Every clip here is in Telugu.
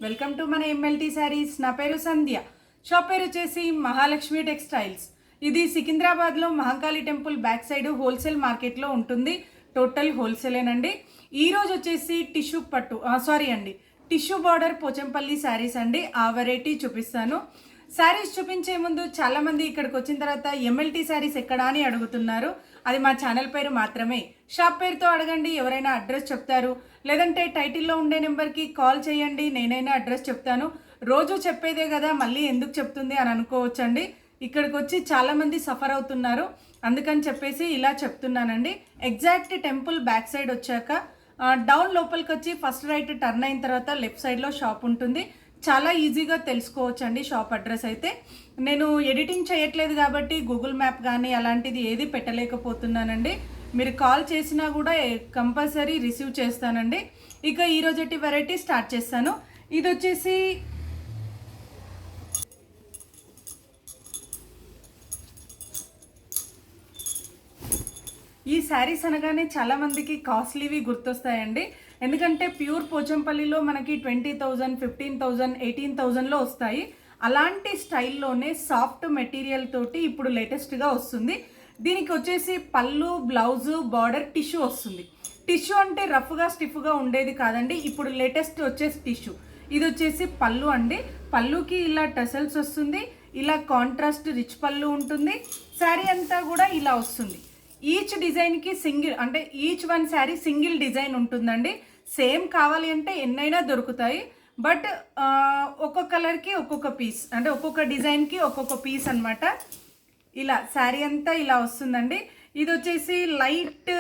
వెల్కమ్ టు మన ఎంఎల్టీ శారీస్. నా పేరు సంధ్య. షాప్ పేరు వచ్చేసి మహాలక్ష్మి టెక్స్టైల్స్. ఇది సికింద్రాబాద్లో Mahankali temple back side wholesale మార్కెట్లో ఉంటుంది. టోటల్ హోల్సేలేనండి. ఈరోజు వచ్చేసి టిష్యూ బార్డర్ పోచంపల్లి శారీస్ అండి. ఆ వెరైటీ చూపిస్తాను. శారీస్ చూపించే ముందు చాలామంది ఇక్కడికి వచ్చిన తర్వాత ఎంఎల్టీ శారీస్ ఎక్కడా అని అడుగుతున్నారు. అది మా ఛానల్ పేరు మాత్రమే. షాప్ పేరుతో అడగండి, ఎవరైనా అడ్రస్ చెప్తారు. లేదంటే టైటిల్లో ఉండే నెంబర్కి కాల్ చేయండి, నేనైనా అడ్రస్ చెప్తాను. రోజు చెప్పేదే కదా, మళ్ళీ ఎందుకు చెప్తుంది అని అనుకోవచ్చండి. ఇక్కడికి వచ్చి చాలామంది సఫర్ అవుతున్నారు, అందుకని చెప్పేసి ఇలా చెప్తున్నానండి. ఎగ్జాక్ట్ టెంపుల్ బ్యాక్ సైడ్ వచ్చాక డౌన్ లోపలికి వచ్చి ఫస్ట్ రైట్ టర్న్ అయిన తర్వాత లెఫ్ట్ సైడ్లో షాప్ ఉంటుంది. చాలా ఈజీగా తెలుసుకోవచ్చు అండి షాప్ అడ్రస్ అయితే. నేను ఎడిటింగ్ చేయట్లేదు కాబట్టి గూగుల్ మ్యాప్ కానీ అలాంటిది ఏది పెట్టలేకపోతున్నానండి. మీరు కాల్ చేసినా కూడా కంపల్సరీ రిసీవ్ చేస్తానండి. ఇక ఈరోజటి వెరైటీ స్టార్ట్ చేస్తాను. ఇది వచ్చేసి ఈ శారీస్ అనగానే చాలామందికి కాస్ట్లీవి గుర్తొస్తాయండి. ఎందుకంటే ప్యూర్ పోచంపల్లిలో మనకి 20,000, 15,000, 18,000లో వస్తాయి. అలాంటి స్టైల్లోనే సాఫ్ట్ మెటీరియల్ తోటి ఇప్పుడు లేటెస్ట్గా వస్తుంది. దీనికి వచ్చేసి పళ్ళు, బ్లౌజు, బార్డర్ టిష్యూ వస్తుంది. టిష్యూ అంటే రఫ్గా స్టిఫ్గా ఉండేది కాదండి. ఇప్పుడు లేటెస్ట్ వచ్చేసి టిష్యూ. ఇది వచ్చేసి పళ్ళు అండి. పళ్ళుకి ఇలా టసల్స్ వస్తుంది. ఇలా కాంట్రాస్ట్ రిచ్ పళ్ళు ఉంటుంది. శారీ అంతా కూడా ఇలా వస్తుంది. ఈచ్ డిజైన్కి సింగిల్, అంటే each one sari single design ఉంటుందండి. సేమ్ కావాలి అంటే ఎన్నైనా దొరుకుతాయి. బట్ ఒక్కొక్క కలర్కి ఒక్కొక్క పీస్, అంటే ఒక్కొక్క డిజైన్కి ఒక్కొక్క పీస్ అనమాట. ఇలా శారీ అంతా ఇలా వస్తుందండి. ఇది వచ్చేసి లైట్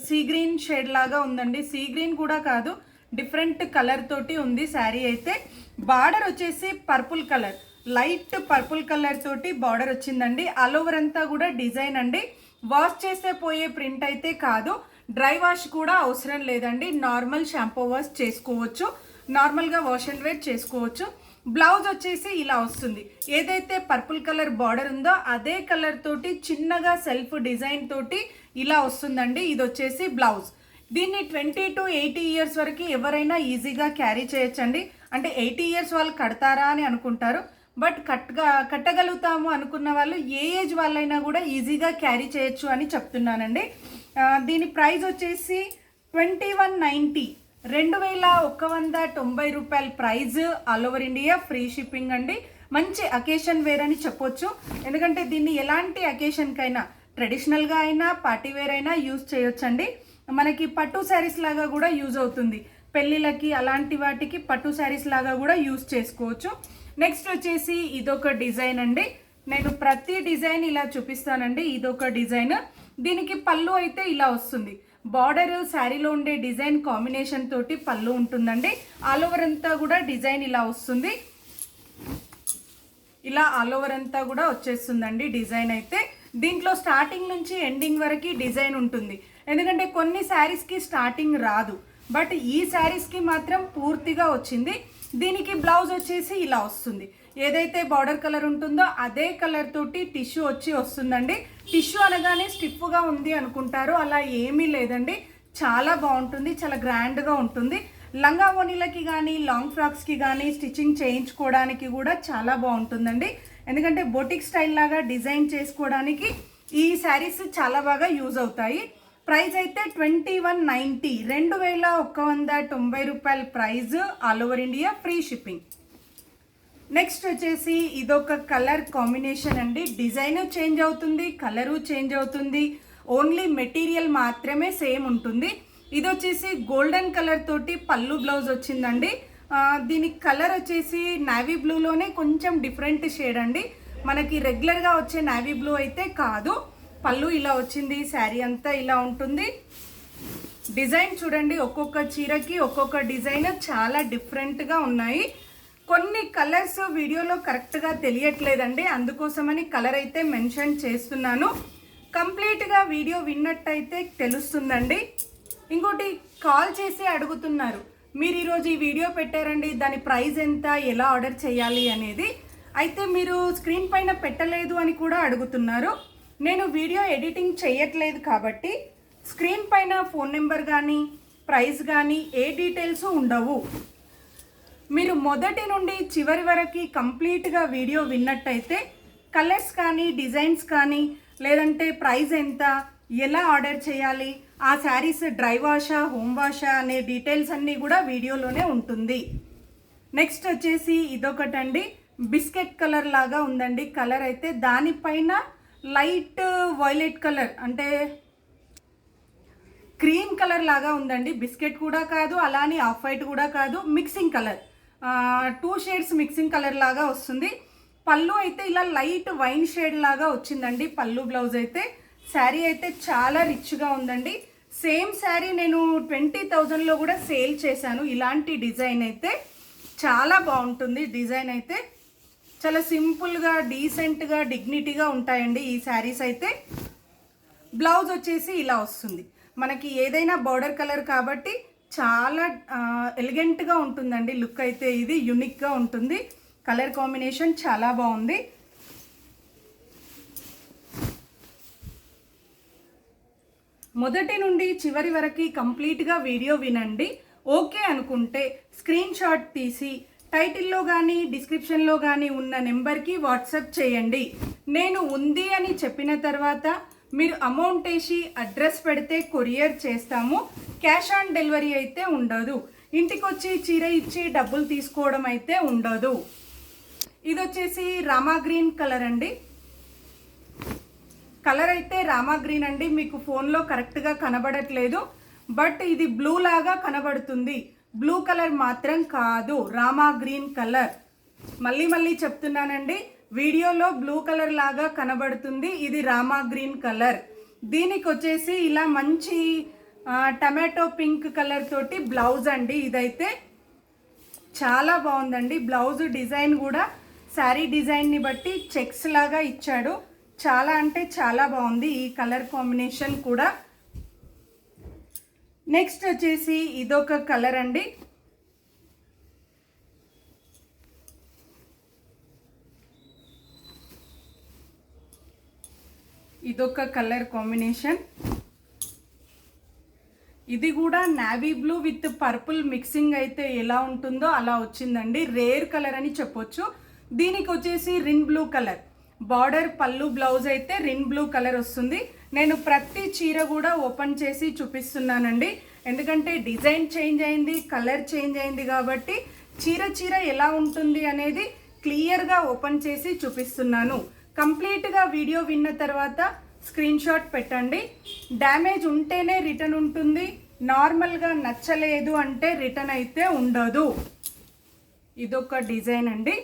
సీ గ్రీన్ షేడ్ లాగా ఉందండి. సీ గ్రీన్ కూడా కాదు, డిఫరెంట్ కలర్ తోటి ఉంది శారీ అయితే. బార్డర్ వచ్చేసి purple colour, light purple colour తోటి బార్డర్ వచ్చిందండి. ఆల్ ఓవర్ అంతా కూడా డిజైన్ అండి. వాష్ చేస్తే పోయే ప్రింట్ అయితే కాదు. డ్రై వాష్ కూడా అవసరం లేదండి. నార్మల్ షాంపూ వాష్ చేసుకోవచ్చు, నార్మల్గా వాష్ అండ్ వేర్ చేసుకోవచ్చు. బ్లౌజ్ వచ్చేసి ఇలా వస్తుంది. ఏదైతే పర్పుల్ కలర్ బార్డర్ ఉందో అదే కలర్ తోటి చిన్నగా సెల్ఫ్ డిజైన్ తోటి ఇలా వస్తుందండి. ఇది వచ్చేసి బ్లౌజ్. దీన్ని 20 to 80 ఇయర్స్ వరకు ఎవరైనా ఈజీగా క్యారీ చేయొచ్చండి. అంటే 80 ఇయర్స్ వాళ్ళు కడతారా అని అనుకుంటారు, బట్ కట్టగలుగుతాము అనుకున్న వాళ్ళు ఏ ఏజ్ వాళ్ళైనా కూడా ఈజీగా క్యారీ చేయొచ్చు అని చెప్తున్నానండి. దీని ప్రైస్ వచ్చేసి 2190, 2190 రూపాయల price. All over India free shipping అండి. మంచి అకేషన్ వేర్ అని చెప్పొచ్చు. ఎందుకంటే దీన్ని ఎలాంటి అకేషన్కైనా, ట్రెడిషనల్గా అయినా పార్టీ వేర్ అయినా యూజ్ చేయొచ్చండి. మనకి పట్టు శారీస్ లాగా కూడా యూజ్ అవుతుంది. పెళ్ళిళ్ళకి అలాంటి వాటికి పట్టు శారీస్ లాగా కూడా యూజ్ చేసుకోవచ్చు. నెక్స్ట్ వచ్చేసి ఇదొక డిజైన్ అండి. నేను ప్రతి డిజైన్ ఇలా చూపిస్తానండి. ఇదొక డిజైన్. దీనికి పళ్ళు అయితే ఇలా వస్తుంది. బార్డర్ శారీలో ఉండే డిజైన్ కాంబినేషన్ తోటి పళ్ళు ఉంటుందండి. ఆల్ ఓవర్ అంతా కూడా డిజైన్ ఇలా వస్తుంది. ఇలా ఆల్ ఓవర్ అంతా కూడా వచ్చేస్తుందండి డిజైన్ అయితే. దీంట్లో స్టార్టింగ్ నుంచి ఎండింగ్ వరకు డిజైన్ ఉంటుంది. ఎందుకంటే కొన్ని శారీస్కి స్టార్టింగ్ రాదు, బట్ ఈ శారీస్కి మాత్రం పూర్తిగా వచ్చింది. దీనికి బ్లౌజ్ వచ్చేసి ఇలా వస్తుంది. ఏదైతే బార్డర్ కలర్ ఉంటుందో అదే కలర్ తోటి టిష్యూ వచ్చి వస్తుందండి. టిష్యూ అనగానే స్టిఫ్గా ఉంది అనుకుంటారు, అలా ఏమీ లేదండి. చాలా బాగుంటుంది, చాలా గ్రాండ్గా ఉంటుంది. లంగా ఓణీలకి కానీ లాంగ్ ఫ్రాక్స్కి కానీ స్టిచ్చింగ్ చేయించుకోవడానికి కూడా చాలా బాగుంటుందండి. ఎందుకంటే బొటిక్ స్టైల్ లాగా డిజైన్ చేసుకోవడానికి ఈ శారీస్ చాలా బాగా యూజ్ అవుతాయి. ప్రైస్ అయితే 2190, 2190 రూపాయల price. All over India free shipping. Next వచ్చేసి ఇదొక కలర్ కాంబినేషన్ అండి. డిజైన్ చేంజ్ అవుతుంది, కలరు చేంజ్ అవుతుంది, ఓన్లీ మెటీరియల్ మాత్రమే సేమ్ ఉంటుంది. ఇది వచ్చేసి గోల్డెన్ కలర్ తోటి పళ్ళు బ్లౌజ్ వచ్చిందండి. దీనికి కలర్ వచ్చేసి నావీ బ్లూలోనే కొంచెం డిఫరెంట్ షేడ్ అండి. మనకి రెగ్యులర్గా వచ్చే నావీ బ్లూ అయితే కాదు. పళ్ళు ఇలా వచ్చింది, శారీ అంతా ఇలా ఉంటుంది. డిజైన్ చూడండి, ఒక్కొక్క చీరకి ఒక్కొక్క డిజైన్ చాలా డిఫరెంట్గా ఉన్నాయి. కొన్ని కలర్స్ వీడియోలో కరెక్ట్గా తెలియట్లేదండి, అందుకోసమని కలర్ అయితే మెన్షన్ చేస్తున్నాను. కంప్లీట్గా వీడియో విన్నట్టయితే తెలుస్తుందండి. ఇంకోటి, కాల్ చేసి అడుగుతున్నారు, మీరు ఈరోజు ఈ వీడియో పెట్టారండి, దాని ప్రైస్ ఎంత, ఎలా ఆర్డర్ చేయాలి అనేది. అయితే మీరు స్క్రీన్ పైన పెట్టలేదు అని కూడా అడుగుతున్నారు. నేను వీడియో ఎడిటింగ్ చేయట్లేదు కాబట్టి స్క్రీన్ పైన ఫోన్ నెంబర్ కానీ ప్రైస్ కానీ ఏ డీటెయిల్స్ ఉండవు. మీరు మొదటి నుండి చివరి వరకు కంప్లీట్గా వీడియో విన్నట్టయితే కలర్స్ కానీ డిజైన్స్ కానీ లేదంటే ప్రైస్ ఎంత, ఎలా ఆర్డర్ చేయాలి, ఆ శారీస్ డ్రై వాషా హోమ్ వాషా అనే డీటెయిల్స్ అన్నీ కూడా వీడియోలోనే ఉంటుంది. నెక్స్ట్ వచ్చేసి ఇదొకటండి, బిస్కెట్ కలర్ లాగా ఉందండి. కలర్ అయితే దానిపైన లైట్ వైలెట్ కలర్ అంటే క్రీమ్ కలర్ లాగా ఉందండి. బిస్కెట్ కూడా కాదు, అలానే ఆఫ్ వైట్ కూడా కాదు, mixing colour, 2 shades mixing colour లాగా వస్తుంది. పళ్ళు అయితే ఇలా లైట్ వైన్ షేడ్ లాగా వచ్చిందండి పళ్ళు. బ్లౌజ్ అయితే శారీ అయితే చాలా రిచ్గా ఉందండి. సేమ్ శారీ నేను 20,000లో కూడా సేల్ చేశాను. ఇలాంటి డిజైన్ అయితే చాలా బాగుంటుంది. డిజైన్ అయితే చాలా సింపుల్గా డీసెంట్గా డిగ్నిటీగా ఉంటాయండి ఈ శారీస్ అయితే. బ్లౌజ్ వచ్చేసి ఇలా వస్తుంది. మనకి ఏదైనా బార్డర్ కలర్ కాబట్టి చాలా ఎలిగెంట్గా ఉంటుందండి. లుక్ అయితే ఇది యూనిక్గా ఉంటుంది. కలర్ కాంబినేషన్ చాలా బాగుంది. మొదటి నుండి చివరి వరకు కంప్లీట్గా వీడియో వినండి. ఓకే అనుకుంటే స్క్రీన్ షాట్ తీసి టైటిల్లో కానీ డిస్క్రిప్షన్లో కానీ ఉన్న నెంబర్కి వాట్సాప్ చేయండి. నేను ఉంది అని చెప్పిన తర్వాత మీరు అమౌంట్ వేసి అడ్రస్ పెడితే కొరియర్ చేస్తాము. క్యాష్ ఆన్ డెలివరీ అయితే ఉండదు. ఇంటికి వచ్చి చీర ఇచ్చి డబ్బులు తీసుకోవడం అయితే ఉండదు. ఇది వచ్చేసి రామా గ్రీన్ కలర్ అండి. కలర్ అయితే రామా గ్రీన్ అండి. మీకు ఫోన్లో కరెక్ట్గా కనబడట్లేదు, బట్ ఇది బ్లూ లాగా కనబడుతుంది. బ్లూ కలర్ మాత్రం కాదు, రామా గ్రీన్ కలర్. మళ్ళీ చెప్తున్నానండి, వీడియోలో బ్లూ కలర్ లాగా కనబడుతుంది, ఇది రామా గ్రీన్ కలర్. దీనికి వచ్చేసి ఇలా మంచి టమాటో పింక్ కలర్ తోటి బ్లౌజ్ అండి. ఇదైతే చాలా బాగుందండి. బ్లౌజ్ డిజైన్ కూడా శారీ డిజైన్ని బట్టి చెక్స్ లాగా ఇచ్చాడు. చాలా అంటే చాలా బాగుంది ఈ కలర్ కాంబినేషన్ కూడా. నెక్స్ట్ వచ్చేసి ఇదొక కలర్ అండి. ఇదొక కలర్ కాంబినేషన్. ఇది కూడా navy blue with purple mixing అయితే ఎలా ఉంటుందో అలా వచ్చిందండి. రేర్ కలర్ అని చెప్పొచ్చు. దీనికి వచ్చేసి రిన్ బ్లూ కలర్ బార్డర్, పళ్ళు, బ్లౌజ్ అయితే రిన్ బ్లూ కలర్ వస్తుంది. నేను ప్రతి చీర కూడా ఓపెన్ చేసి చూపిస్తున్నానండి, ఎందుకంటే డిజైన్ చేంజ్ అయింది, కలర్ చేంజ్ అయింది కాబట్టి చీర ఎలా ఉంటుంది అనేది క్లియర్గా ఓపెన్ చేసి చూపిస్తున్నాను. కంప్లీట్గా వీడియో విన్న తర్వాత స్క్రీన్ షాట్ పెట్టండి. డ్యామేజ్ ఉంటేనే రిటర్న్ ఉంటుంది, నార్మల్గా నచ్చలేదు అంటే రిటర్న్ అయితే ఉండదు. ఇదొక డిజైన్ అండి.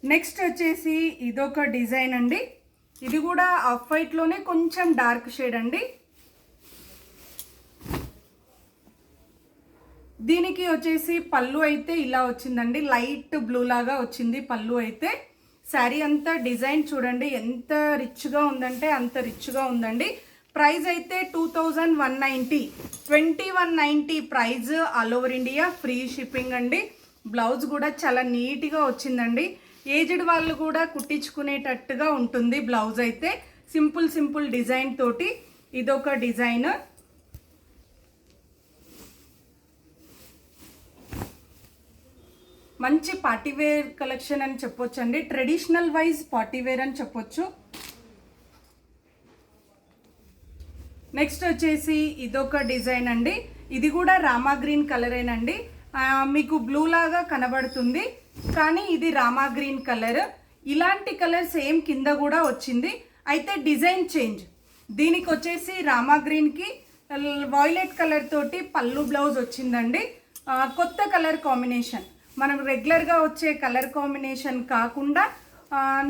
నెక్స్ట్ వచ్చేసి ఇదొక డిజైన్ అండి. ఇది కూడా ఆఫ్ వైట్లోనే కొంచెం డార్క్ షేడ్ అండి. దీనికి వచ్చేసి పళ్ళు అయితే ఇలా వచ్చిందండి, లైట్ బ్లూ లాగా వచ్చింది పళ్ళు అయితే. శారీ అంతా డిజైన్ చూడండి ఎంత రిచ్గా ఉందంటే అంత రిచ్గా ఉందండి. ప్రైస్ అయితే 2190, 2190 price. All over India free shipping అండి. బ్లౌజ్ కూడా చాలా నీట్గా వచ్చిందండి. ఏజ్డ్ వాళ్ళు కూడా కుట్టించుకునేటట్టుగా ఉంటుంది బ్లౌజ్ అయితే. సింపుల్ డిజైన్ తోటి ఇదొక డిజైన్. మంచి పార్టీవేర్ కలెక్షన్ అని చెప్పొచ్చు అండి. ట్రెడిషనల్ వైజ్ పార్టీవేర్ అని చెప్పొచ్చు. నెక్స్ట్ వచ్చేసి ఇదొక డిజైన్ అండి. ఇది కూడా రామా గ్రీన్ కలరేనండి. మీకు బ్లూ లాగా కనబడుతుంది కానీ ఇది రామా గ్రీన్ కలర్. ఇలాంటి కలర్ సేమ్ కింద కూడా వచ్చింది, అయితే డిజైన్ చేంజ్. దీనికి వచ్చేసి రామా గ్రీన్కి వైలెట్ కలర్ తోటి పళ్ళు, బ్లౌజ్ వచ్చిందండి. కొత్త కలర్ కాంబినేషన్, మనం రెగ్యులర్గా వచ్చే కలర్ కాంబినేషన్ కాకుండా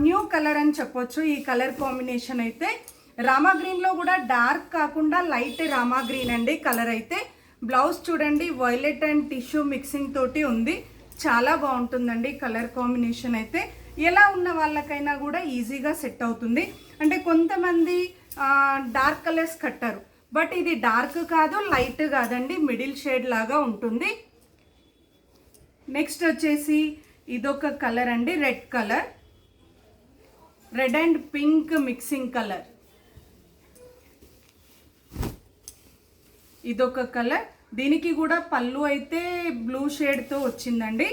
న్యూ కలర్ అని చెప్పొచ్చు ఈ కలర్ కాంబినేషన్ అయితే. రామా గ్రీన్లో కూడా డార్క్ కాకుండా లైట్ రామా గ్రీన్ అండి కలర్ అయితే. బ్లౌజ్ చూడండి వైలెట్ అండ్ టిష్యూ మిక్సింగ్ తోటి ఉంది. చాలా బాగుంటుందండి కలర్ కాంబినేషన్ అయితే. ఎలా ఉన్న వాళ్ళకైనా కూడా ఈజీగా సెట్ అవుతుంది. అంటే కొంతమంది డార్క్ కలర్స్ కట్టారు, బట్ ఇది డార్క్ కాదు, లైట్ కాదండి, మిడిల్ షేడ్ లాగా ఉంటుంది. నెక్స్ట్ వచ్చేసి ఇదొక కలర్ అండి, red colour, red and pink mixing colour. ఇదొక కలర్. దీనికి కూడా పళ్ళు అయితే బ్లూ షేడ్తో వచ్చిందండి.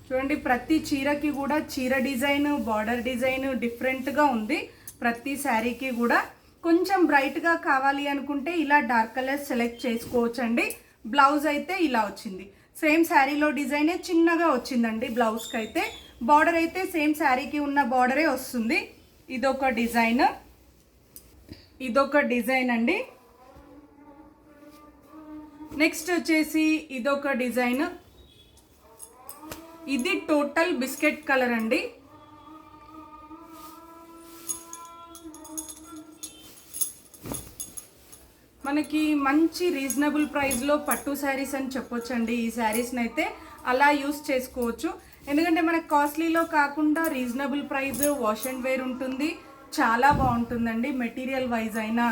చూడండి ప్రతి చీరకి కూడా చీర డిజైన్, బార్డర్ డిజైన్ డిఫరెంట్గా ఉంది. ప్రతి శారీకి కూడా కొంచెం బ్రైట్గా కావాలి అనుకుంటే ఇలా డార్క్ కలర్స్ సెలెక్ట్ చేసుకోవచ్చండి. బ్లౌజ్ అయితే ఇలా వచ్చింది. సేమ్ శారీలో డిజైనే చిన్నగా వచ్చిందండి. బ్లౌజ్కి అయితే బార్డర్ అయితే సేమ్ శారీకి ఉన్న బార్డరే వస్తుంది. ఇదొక డిజైన్ అండి. నెక్స్ట్ వచ్చేసి ఇదొక డిజైన్. ఇది టోటల్ బిస్కెట్ కలర్ అండి. మనకి మంచి రీజనబుల్ ప్రైస్లో పట్టు శారీస్ అని చెప్పొచ్చండి. ఈ శారీస్ని అయితే అలా యూస్ చేసుకోవచ్చు. ఎందుకంటే మనకు కాస్ట్లీలో కాకుండా reasonable price, wash and wear ఉంటుంది. చాలా బాగుంటుందండి. మెటీరియల్ వైజ్ అయినా,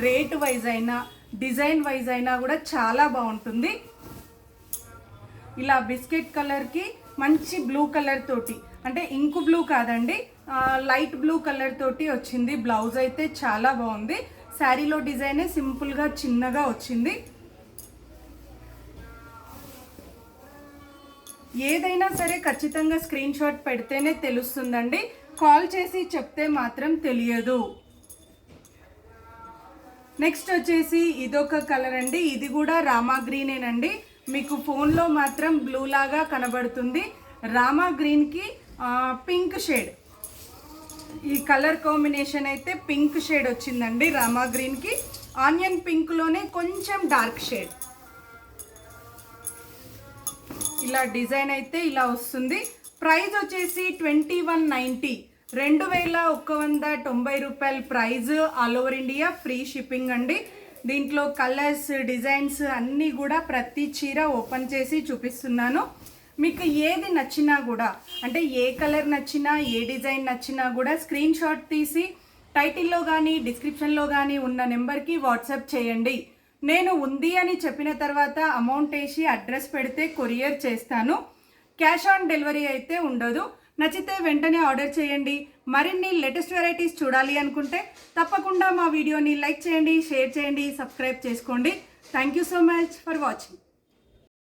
రేట్ వైజ్ అయినా, డిజైన్ వైజ్ అయినా కూడా చాలా బాగుంటుంది. ఇలా బిస్కెట్ కలర్కి మంచి బ్లూ కలర్ తోటి, అంటే ఇంకు బ్లూ కాదండి, లైట్ బ్లూ కలర్ తోటి వచ్చింది. బ్లౌజ్ అయితే చాలా బాగుంది. శారీలో డిజైనే సింపుల్గా చిన్నగా వచ్చింది. ఏదైనా సరే ఖచ్చితంగా స్క్రీన్ షాట్ పెడితేనే తెలుస్తుందండి. కాల్ చేసి చెప్తే మాత్రం తెలియదు. నెక్స్ట్ వచ్చేసి ఇదొక కలర్ అండి. ఇది కూడా రామా గ్రీనేనండి. మీకు ఫోన్లో మాత్రం బ్లూ లాగా కనబడుతుంది. రామా గ్రీన్కి పింక్ షేడ్, ఈ కలర్ కాంబినేషన్ అయితే పింక్ షేడ్ వచ్చిందండి. రామా గ్రీన్కి ఆనియన్ పింక్లోనే కొంచెం డార్క్ షేడ్. ఇలా డిజైన్ అయితే ఇలా వస్తుంది. ప్రైస్ వచ్చేసి 2190, 2190 రూపాయల price. All over India free shipping అండి. దీంట్లో కలర్స్, డిజైన్స్ అన్నీ కూడా ప్రతి చీర ఓపెన్ చేసి చూపిస్తున్నాను. మీకు ఏది నచ్చినా కూడా, అంటే ఏ కలర్ నచ్చినా, ఏ డిజైన్ నచ్చినా కూడా స్క్రీన్ షాట్ తీసి టైటిల్లో కానీ డిస్క్రిప్షన్లో కానీ ఉన్న నెంబర్కి వాట్సాప్ చేయండి. నేను ఉంది అని చెప్పిన తర్వాత అమౌంట్ వేసి అడ్రస్ పెడితే కొరియర్ చేస్తాను. క్యాష్ ఆన్ డెలివరీ అయితే ఉండదు. నచ్చితే వెంటనే ఆర్డర్ చేయండి. మరిన్ని లేటెస్ట్ వెరైటీస్ చూడాలి అనుకుంటే తప్పకుండా మా వీడియోని లైక్ చేయండి, షేర్ చేయండి, సబ్స్క్రైబ్ చేసుకోండి. Thank you so much for watching.